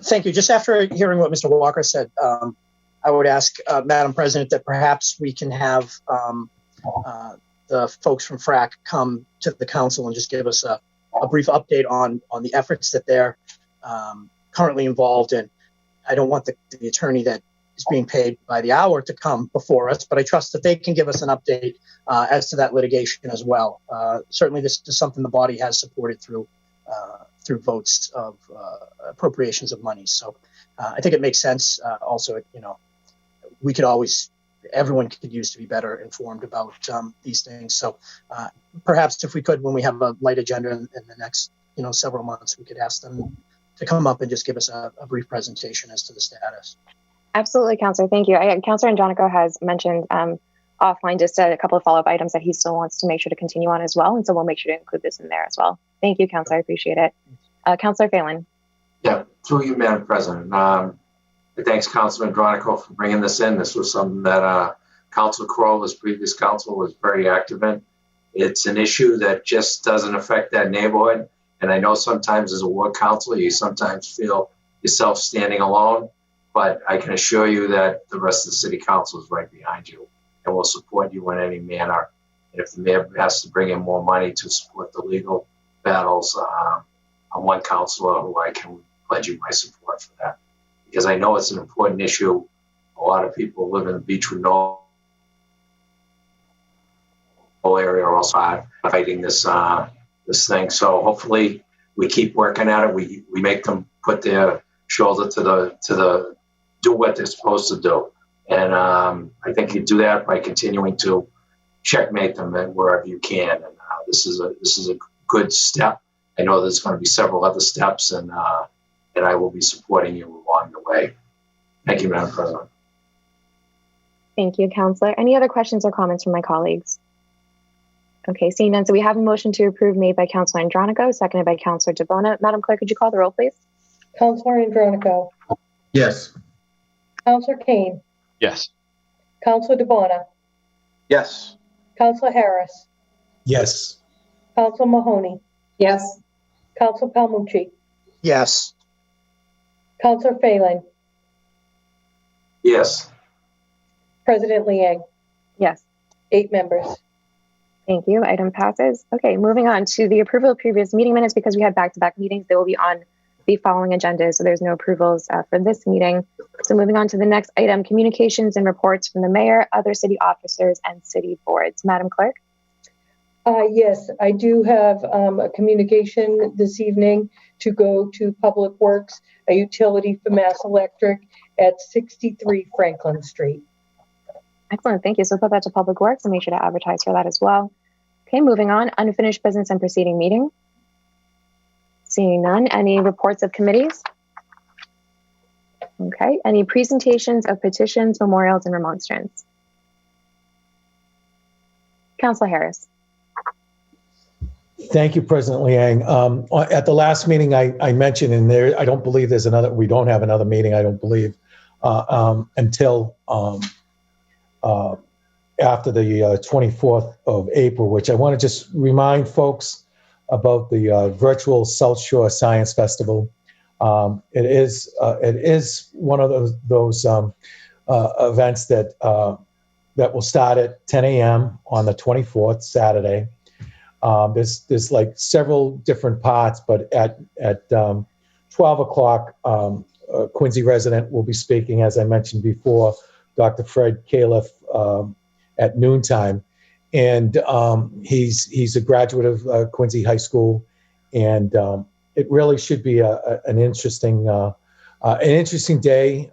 Thank you. Just after hearing what Mr. Walker said, I would ask Madam President that perhaps we can have the folks from FRAC come to the council and just give us a brief update on the efforts that they're currently involved in. I don't want the attorney that is being paid by the hour to come before us, but I trust that they can give us an update as to that litigation as well. Certainly, this is something the body has supported through votes of appropriations of money. So I think it makes sense. Also, we could always, everyone could use to be better informed about these things. So perhaps if we could, when we have a light agenda in the next, several months, we could ask them to come up and just give us a brief presentation as to the status. Absolutely, Councillor. Thank you. Councillor Andronico has mentioned offline just a couple of follow-up items that he still wants to make sure to continue on as well. And so we'll make sure to include this in there as well. Thank you, Councillor. I appreciate it. Councillor Phelan. Yeah, through you, Madam President. Thanks, Councilman Andronico, for bringing this in. This was something that Councilor Crowell, as previous council, was very active in. It's an issue that just doesn't affect that neighborhood. And I know sometimes as a ward councilor, you sometimes feel yourself standing alone, but I can assure you that the rest of the city council is right behind you and will support you in any manner. And if the mayor has to bring in more money to support the legal battles, I'm one councilor who I can pledge you my support for that. Because I know it's an important issue. A lot of people live in the Beechwood Knoll area are also fighting this thing. So hopefully we keep working at it. We make them put their shoulder to the do what they're supposed to do. And I think you do that by continuing to checkmate them wherever you can. And this is a good step. I know there's going to be several other steps, and I will be supporting you along the way. Thank you, Madam President. Thank you, Councillor. Any other questions or comments from my colleagues? Okay, seeing none. So we have a motion to approve made by Councillor Andronico, seconded by Councillor DeBona. Madam Clerk, could you call the roll, please? Councillor Andronico. Yes. Councillor Kane. Yes. Councillor DeBona. Yes. Councillor Harris. Yes. Councillor Mahoney. Yes. Councillor Palmucci. Yes. Councillor Phelan. Yes. President Liang. Yes. 8 members. Thank you. Item passes. Okay, moving on to the approval of previous meeting minutes. Because we had back-to-back meetings, they will be on the following agenda, so there's no approvals for this meeting. So moving on to the next item, communications and reports from the mayor, other city officers, and city boards. Madam Clerk? Yes, I do have a communication this evening to go to Public Works, a utility for Mass Electric at 63 Franklin Street. Excellent. Thank you. So put that to Public Works and make sure to advertise for that as well. Okay, moving on. Unfinished business and preceding meeting. Seeing none. Any reports of committees? Okay. Any presentations of petitions, memorials, and remonstrance? Councillor Harris. Thank you, President Liang. At the last meeting, I mentioned in there, I don't believe there's another, we don't have another meeting, I don't believe, until after the 24th of April, which I want to just remind folks about the virtual South Shore Science Festival. It is one of those events that will start at 10 a.m. on the 24th, Saturday. There's like several different parts, but at 12 o'clock, a Quincy resident will be speaking, as I mentioned before, Dr. Fred Califf, at noontime. And he's a graduate of Quincy High School, and it really should be an interesting day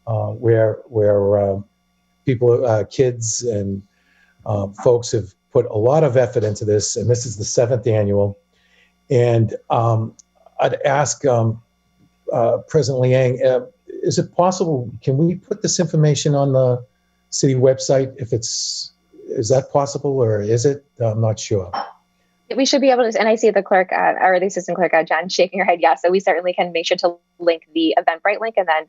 where people, kids, and folks have put a lot of effort into this, and this is the 7th annual. And I'd ask President Liang, is it possible, can we put this information on the city website is that possible, or is it? I'm not sure. We should be able to, and I see the clerk, or the assistant clerk, Jen, shaking her head yes. So we certainly can make sure to link the Eventbrite link, and then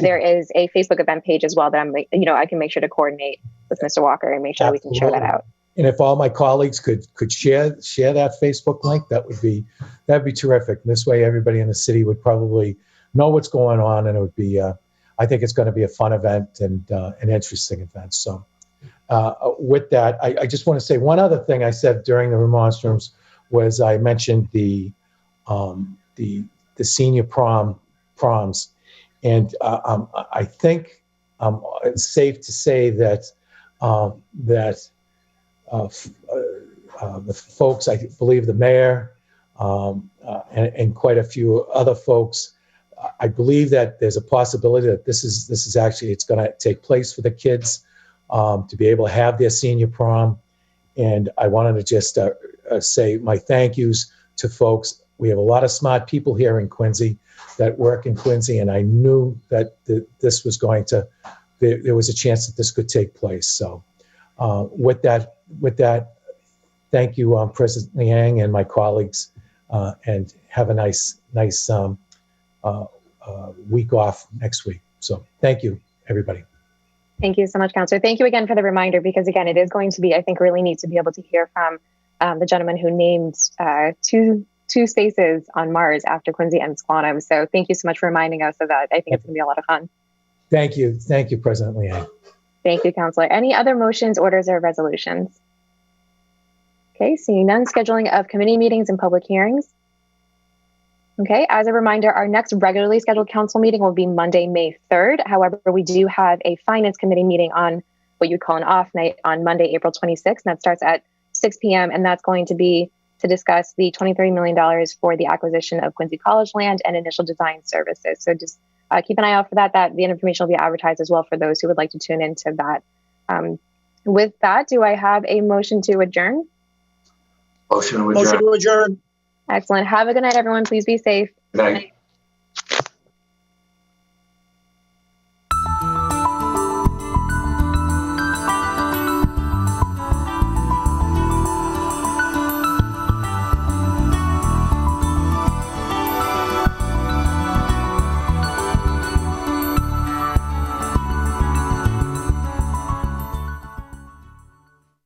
there is a Facebook event page as well that I can make sure to coordinate with Mr. Walker and make sure we can share that out. And if all my colleagues could share that Facebook link, that'd be terrific. And this way, everybody in the city would probably know what's going on, and it would be. I think it's going to be a fun event and an interesting event. So, with that, I just want to say one other thing I said during the remonstrance was I mentioned the senior proms, and I think it's safe to say that the folks, I believe the mayor and quite a few other folks, I believe that there's a possibility that this is actually, it's going to take place for the kids to be able to have their senior prom. And I wanted to just say my thank yous to folks. We have a lot of smart people here in Quincy that work in Quincy, and I knew that this was going to, there was a chance that this could take place. So with that, thank you, President Liang and my colleagues, and have a nice week off next week. So thank you, everybody. Thank you so much, Councilor. Thank you again for the reminder, because again, it is going to be, I think, really neat to be able to hear from the gentleman who named two spaces on Mars after Quincy and Squantum. So thank you so much for reminding us of that. I think it's going to be a lot of fun. Thank you, President Liang. Thank you, Councilor. Any other motions, orders, or resolutions? Okay, seeing none. Scheduling of committee meetings and public hearings. Okay, as a reminder, our next regularly scheduled council meeting will be Monday, May 3rd. However, we do have a finance committee meeting on what you'd call an off night on Monday, April 26th, and that starts at 6 p.m. And that's going to be to discuss the $23 million for the acquisition of Quincy College land and initial design services. So just keep an eye out for that. The information will be advertised as well for those who would like to tune into that. With that, do I have a motion to adjourn? Motion to adjourn. Motion to adjourn. Excellent. Have a good night, everyone. Please be safe. Good night.